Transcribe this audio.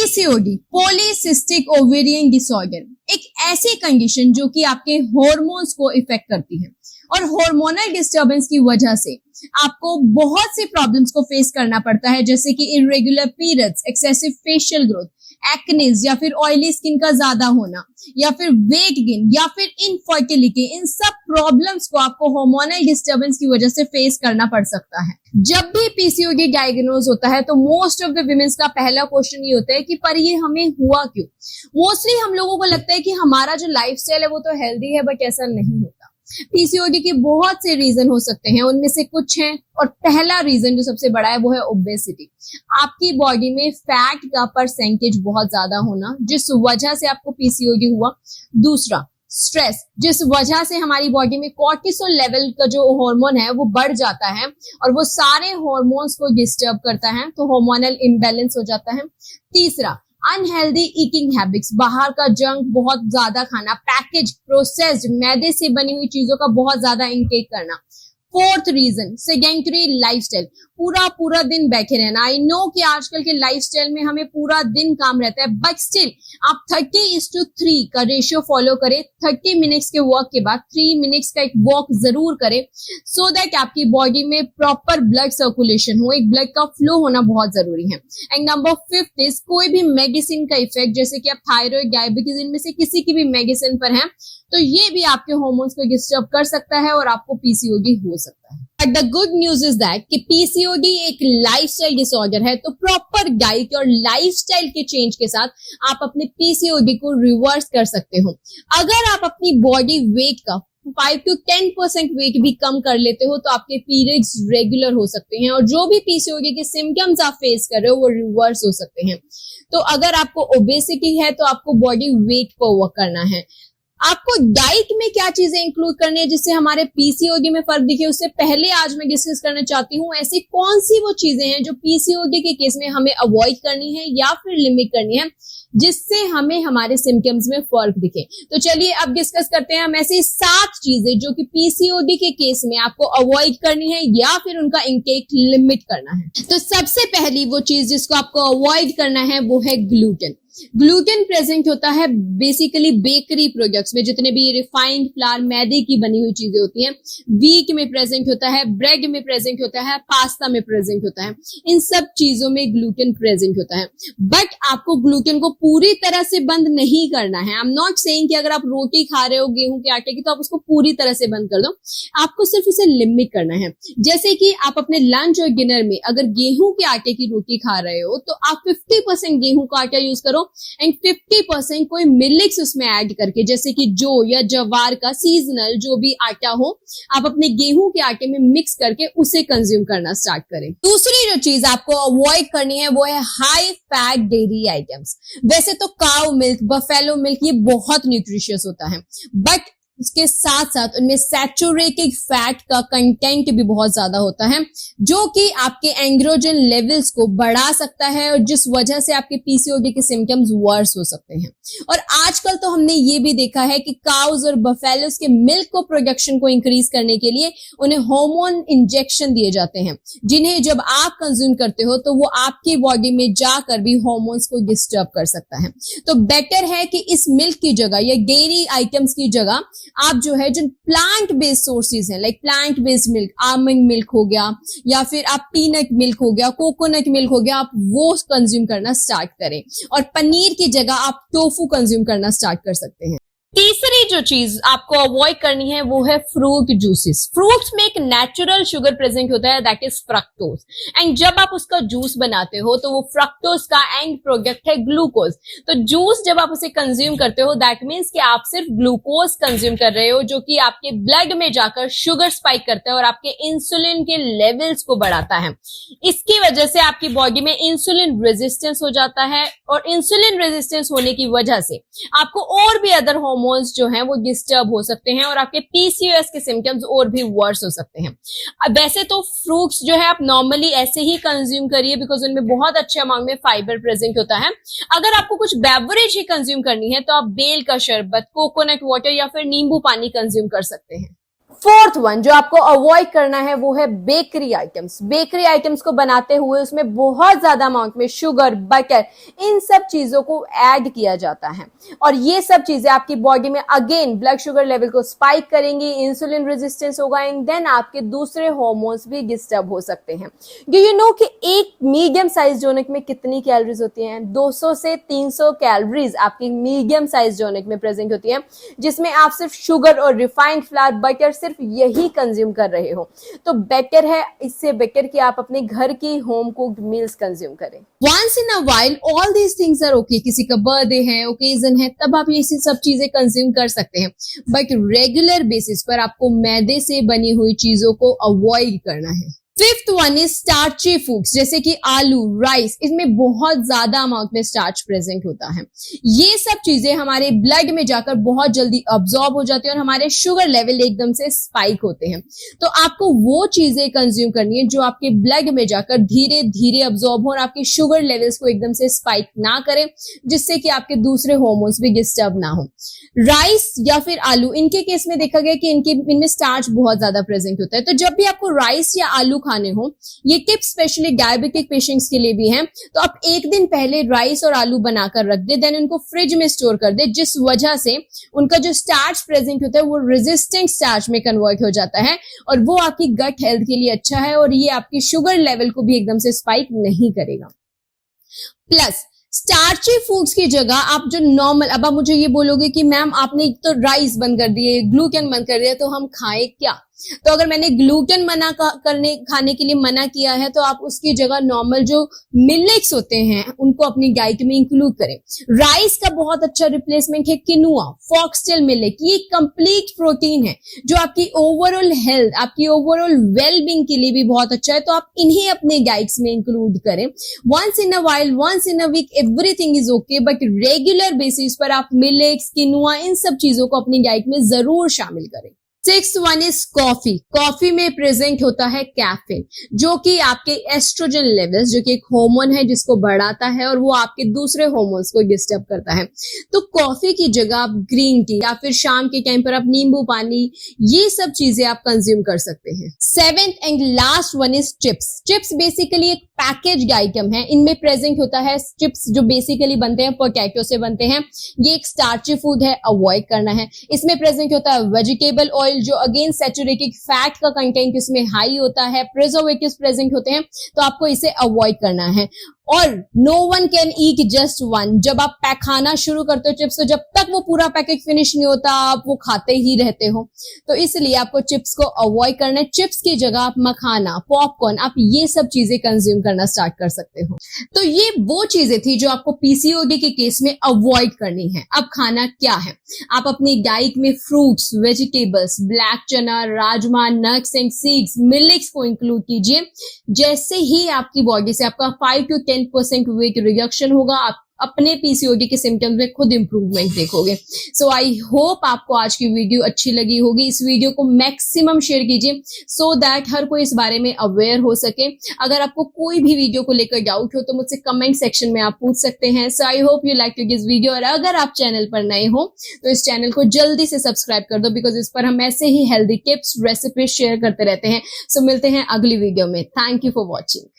PCOD, polycystic ovarian disorder, एक ऐसी condition जो कि आपके हॉर्मोन्स को इफेक्ट करती है और हार्मोनल डिस्टर्बेंस की वजह से आपको बहुत सी प्रॉब्लम्स को फेस करना पड़ता है, जैसे कि irregular periods, excessive facial growth, एक्नेस या फिर ऑयली स्किन का ज्यादा होना या फिर वेट गेन या फिर इनफर्टिलिटी। इन सब प्रॉब्लम्स को आपको हार्मोनल डिस्टर्बेंस की वजह से फेस करना पड़ सकता है। जब भी पीसीओडी डायग्नोज होता है तो मोस्ट ऑफ द विमेंस का पहला क्वेश्चन ये होता है कि पर ये हमें हुआ क्यों। मोस्टली हम लोगों को लगता है कि हमारा जो लाइफस्टाइल है वो तो हेल्दी है, बट ऐसा नहीं होता। पीसीओडी के बहुत से रीजन हो सकते हैं, उनमें से कुछ हैं और पहला रीजन जो सबसे बड़ा है वो है ओबेसिटी। आपकी बॉडी में फैट का परसेंटेज बहुत ज्यादा होना, जिस वजह से आपको पीसीओडी हुआ। दूसरा, स्ट्रेस, जिस वजह से हमारी बॉडी में कॉर्टिसोल लेवल का जो हार्मोन है वो बढ़ जाता है और वो सारे हार्मोन्स को डिस्टर्ब करता है, तो हार्मोनल इम्बैलेंस हो जाता है। तीसरा, अनहेल्दी ईटिंग हैबिट्स, बाहर का जंक बहुत ज्यादा खाना, पैकेज, प्रोसेस्ड, मैदे से बनी हुई चीजों का बहुत ज्यादा इंटेक करना। फोर्थ रीजन, सेडेंटरी लाइफस्टाइल, पूरा दिन बैठे रहना। आई नो कि आजकल के लाइफस्टाइल में हमें पूरा दिन काम रहता है, बट स्टिल आप 30:3 का रेशियो फॉलो करें। 30 मिनट्स के वॉक के बाद 3 मिनट्स का एक वॉक जरूर करें, सो दैट आपकी बॉडी में प्रॉपर ब्लड सर्कुलेशन हो, एक ब्लड का फ्लो होना बहुत जरूरी है। एंड नंबर 5 इज कोई भी मेडिसिन का इफेक्ट, जैसे कि आप थायराइड, डायबिटीज, इनमें से किसी की भी मेडिसिन पर हैं तो ये भी आपके हार्मोन्स को डिस्टर्ब कर सकता है और आपको पीसीओडी हो सकता है। But the good news is that कि पीसीओडी एक लाइफस्टाइल डिसऑर्डर है, तो प्रॉपर डाइट और लाइफस्टाइल के चेंज के साथ आप अपने पीसीओडी को रिवर्स कर सकते हो। अगर आप अपनी बॉडी वेट का 5 to 10% वेट भी कम कर लेते हो तो आपके पीरियड्स रेगुलर हो सकते हैं और जो भी पीसीओडी के सिम्टम्स आप फेस कर रहे हो वो रिवर्स हो सकते हैं। तो अगर आपको ओबेसिटी है तो आपको बॉडी वेट को वर्क करना है। आपको डाइट में क्या चीजें इंक्लूड करनी है जिससे हमारे पीसीओडी में फर्क दिखे, उससे पहले आज मैं डिस्कस करना चाहती हूँ ऐसी कौन सी वो चीजें हैं जो पीसीओडी के केस में हमें अवॉइड करनी है या फिर लिमिट करनी है, जिससे हमें हमारे सिम्टम्स में फर्क दिखे। तो चलिए अब डिस्कस करते हैं हम ऐसी 7 चीजें जो कि पीसीओडी के केस में आपको अवॉइड करनी है या फिर उनका इंटेक लिमिट करना है। तो सबसे पहली वो चीज जिसको आपको अवॉइड करना है वो है ग्लूटेन। ग्लूटेन प्रेजेंट होता है बेसिकली बेकरी प्रोडक्ट्स में, जितने भी रिफाइंड फ्लावर, मैदे की बनी हुई चीजें होती हैं। व्हीट में प्रेजेंट होता है, ब्रेड में प्रेजेंट होता है, पास्ता में प्रेजेंट होता है, इन सब चीजों में ग्लूटेन प्रेजेंट होता है। बट आपको ग्लूटेन को पूरी तरह से बंद नहीं करना है। आई एम नॉट सेइंग कि अगर आप रोटी खा रहे हो गेहूं के आटे की तो आप उसको पूरी तरह से बंद कर दो, आपको सिर्फ उसे लिमिट करना है। जैसे कि आप अपने लंच और डिनर में अगर गेहूं के आटे की रोटी खा रहे हो तो आप 50% गेहूं का आटा यूज करो एंड 50% कोई मिलेट्स उसमें ऐड करके, जैसे कि जौ या जवार का सीजनल जो भी आटा हो, आप अपने गेहूं के आटे में मिक्स करके उसे कंज्यूम करना स्टार्ट करें। दूसरी जो चीज आपको अवॉइड करनी है वो है हाई फैट डेयरी आइटम्स। वैसे तो काउ मिल्क, बफेलो मिल्क ये बहुत न्यूट्रिशियस होता है, बट इसके साथ साथ उनमें सैचुरेटेड फैट का कंटेंट भी बहुत ज्यादा होता है, जो कि आपके एंड्रोजन लेवल्स को बढ़ा सकता है और जिस वजह से आपके पीसीओडी के सिम्टम्स वर्स हो सकते हैं। और आजकल तो हमने ये भी देखा है कि काउज और बफेलोस के मिल्क को प्रोडक्शन को इंक्रीज करने के लिए उन्हें हार्मोन इंजेक्शन दिए जाते हैं, जिन्हें जब आप कंज्यूम करते हो तो वो आपकी बॉडी में जाकर भी हार्मोन्स को डिस्टर्ब कर सकता है। तो बेटर है कि इस मिल्क की जगह या डेयरी आइटम्स की जगह आप जो है जो प्लांट बेस्ड सोर्सेज हैं, like plant based milk, almond milk हो गया या फिर आप पीनट मिल्क हो गया, कोकोनट मिल्क हो गया, आप वो कंज्यूम करना स्टार्ट करें। और पनीर की जगह आप टोफू कंज्यूम करना स्टार्ट कर सकते हैं। तीसरी जो चीज आपको अवॉइड करनी है वो है फ्रूट जूसेस। फ्रूट्स में एक नेचुरल शुगर प्रेजेंट होता है, दैट इज फ्रक्टोज, एंड जब आप उसका जूस बनाते हो तो वो फ्रक्टोज का एंड प्रोडक्ट है ग्लूकोज। तो जूस जब आप उसे कंज्यूम करते हो दैट मीन्स कि आप सिर्फ ग्लूकोज कंज्यूम कर रहे हो, जो कि आपके ब्लड में जाकर शुगर स्पाइक करता है और आपके इंसुलिन के लेवल्स को बढ़ाता है। इसकी वजह से आपकी बॉडी में इंसुलिन रेजिस्टेंस हो जाता है और इंसुलिन रेजिस्टेंस होने की वजह से आपको और भी अदर हार्मोन्स जो हैं वो डिस्टर्ब हो सकते हैं और आपके पीसीओएस के सिम्टम्स और भी वर्स हो सकते हैं। अब वैसे तो फ्रूट्स जो है आप नॉर्मली ऐसे ही कंज्यूम करिए बिकॉज उनमें बहुत अच्छे अमाउंट में फाइबर प्रेजेंट होता है। अगर आपको कुछ बेवरेज ही कंज्यूम करनी है तो आप बेल का शरबत, कोकोनट वाटर या फिर नींबू पानी कंज्यूम कर सकते हैं। फोर्थ वन जो आपको अवॉइड करना है वो है बेकरी आइटम्स। बेकरी आइटम्स को बनाते हुए उसमें बहुत ज्यादा अमाउंट में शुगर, बटर, इन सब चीजों को ऐड किया जाता है और ये सब चीजें आपकी बॉडी में अगेन ब्लड शुगर लेवल को स्पाइक करेंगी, इंसुलिन रेजिस्टेंस होगा एंड देन आपके दूसरे हार्मोन्स भी डिस्टर्ब हो सकते हैं। डू यू नो कि एक मीडियम साइज जोनिक में कितनी कैलोरीज होती हैं? 200 से 300 कैलोरीज आपकी मीडियम साइज जोनिक में प्रेजेंट होती है, जिसमें आप सिर्फ शुगर और रिफाइंड फ्लावर, बटर सिर्फ यही कंज्यूम कर रहे हो। तो बेटर है, इससे बेटर कि आप अपने घर की होम कुक्ड मील्स कंज्यूम करें। Once in a while all these things are okay. किसी का बर्थडे है, ओकेजन है, तब आप ये सब चीजें कंज्यूम कर सकते हैं, बट रेगुलर बेसिस पर आपको मैदे से बनी हुई चीजों को अवॉइड करना है। Fifth one is starchy foods, जैसे कि आलू, राइस, इसमें बहुत ज्यादा अमाउंट में स्टार्च प्रेजेंट होता है। ये सब चीजें हमारे ब्लड में जाकर बहुत जल्दी अब्सॉर्ब हो जाती है और हमारे शुगर लेवल एकदम से स्पाइक होते हैं। तो आपको वो चीजें कंज्यूम करनी है जो आपके ब्लड में जाकर धीरे धीरे अब्सॉर्ब हो और आपके शुगर लेवल्स को एकदम से स्पाइक ना करें, जिससे कि आपके दूसरे हार्मोन्स भी डिस्टर्ब ना हो। राइस या फिर आलू, इनके केस में देखा गया कि इनमें स्टार्च बहुत ज्यादा प्रेजेंट होता है। तो जब भी आपको राइस या आलू खाने हो, ये टिप स्पेशली डायबिटिक पेशेंट्स के लिए भी है, तो आप एक दिन पहले राइस और आलू बनाकर रख दे, देन उनको फ्रिज में स्टोर कर दे, जिस वजह से उनका जो स्टार्च प्रेजेंट होता है वो रेजिस्टेंट स्टार्च में कन्वर्ट हो जाता है और वो आपकी गट हेल्थ के लिए अच्छा है और ये आपकी शुगर लेवल को भी एकदम से स्पाइक नहीं करेगा। प्लस स्टार्ची फूड्स की जगह आप जो नॉर्मल, अब आप मुझे ये बोलोगे कि मैम आपने तो राइस बंद कर दिए, ग्लूटेन बंद कर दिया, तो हम खाएं क्या? तो अगर मैंने ग्लूटेन खाने के लिए मना किया है, तो आप उसकी जगह नॉर्मल जो मिलेट्स होते हैं उनको अपनी डाइट में इंक्लूड करें। राइस का बहुत अच्छा रिप्लेसमेंट है किनुआ, फॉक्सटेल मिलेट। ये कंप्लीट प्रोटीन है जो आपकी ओवरऑल हेल्थ, आपकी ओवरऑल वेलबींग के लिए भी बहुत अच्छा है, तो आप इन्हें अपने डाइट्स में इंक्लूड करें। Once in a while, once in a week, everything is okay, but regular basis पर आप मिलेट्स, किनुआ, इन सब चीजों को अपनी डाइट में जरूर शामिल करें। Sixth one is coffee. Coffee में प्रेजेंट होता है कैफीन, जो कि आपके एस्ट्रोजन लेवल्स, जो कि एक हार्मोन है जिसको बढ़ाता है और वो आपके दूसरे हार्मोन्स को डिस्टर्ब करता है। तो कॉफी की जगह आप ग्रीन टी या फिर शाम के टाइम पर आप नींबू पानी, ये सब चीजें आप कंज्यूम कर सकते हैं। Seventh and last one is chips. Chips basically एक पैकेज्ड आइटम है। इनमें प्रेजेंट होता है चिप्स जो बेसिकली बनते हैं पोटैटो से बनते हैं। ये एक स्टार्ची फूड है, अवॉइड करना है। इसमें प्रेजेंट होता है वेजिटेबल ऑयल, जो अगेन सैचुरेटेड फैट का कंटेंट इसमें हाई होता है। प्रिजर्वेटिव्स प्रेजेंट होते हैं, तो आपको इसे अवॉइड करना है। और no one can eat just one. जब आप पैक खाना शुरू करते हो चिप्स, तो जब तक वो पूरा पैकेट फिनिश नहीं होता आप वो खाते ही रहते हो। तो इसलिए आपको चिप्स को अवॉइड करना है। चिप्स की जगह आप मखाना, पॉपकॉर्न, आप ये सब चीजें कंज्यूम करना स्टार्ट कर सकते हो। तो ये वो चीजें थी जो आपको पीसीओडी के केस में अवॉइड करनी है। अब खाना क्या है? आप अपनी डाइट में फ्रूट्स, वेजिटेबल्स, ब्लैक चना, rajma, nuts and seeds, millets को इंक्लूड कीजिए। जैसे ही आपकी बॉडी से आपका 5 to 10% वेट रिडक्शन होगा, आप अपने पीसीओडी के सिम्टम्स में खुद इंप्रूवमेंट देखोगे। सो आई होप आपको आज की वीडियो अच्छी लगी होगी। इस वीडियो को मैक्सिमम शेयर कीजिए सो दैट हर कोई इस बारे में अवेयर हो सके। अगर आपको कोई भी वीडियो को लेकर डाउट हो तो मुझसे कमेंट सेक्शन में आप पूछ सकते हैं। So I hope you like to this video. और अगर आप चैनल पर नए हो तो इस चैनल को जल्दी से सब्सक्राइब कर दो, बिकॉज इस पर हम ऐसे ही हेल्दी टिप्स, रेसिपीज शेयर करते रहते हैं। सो मिलते हैं अगली वीडियो में। Thank you for watching.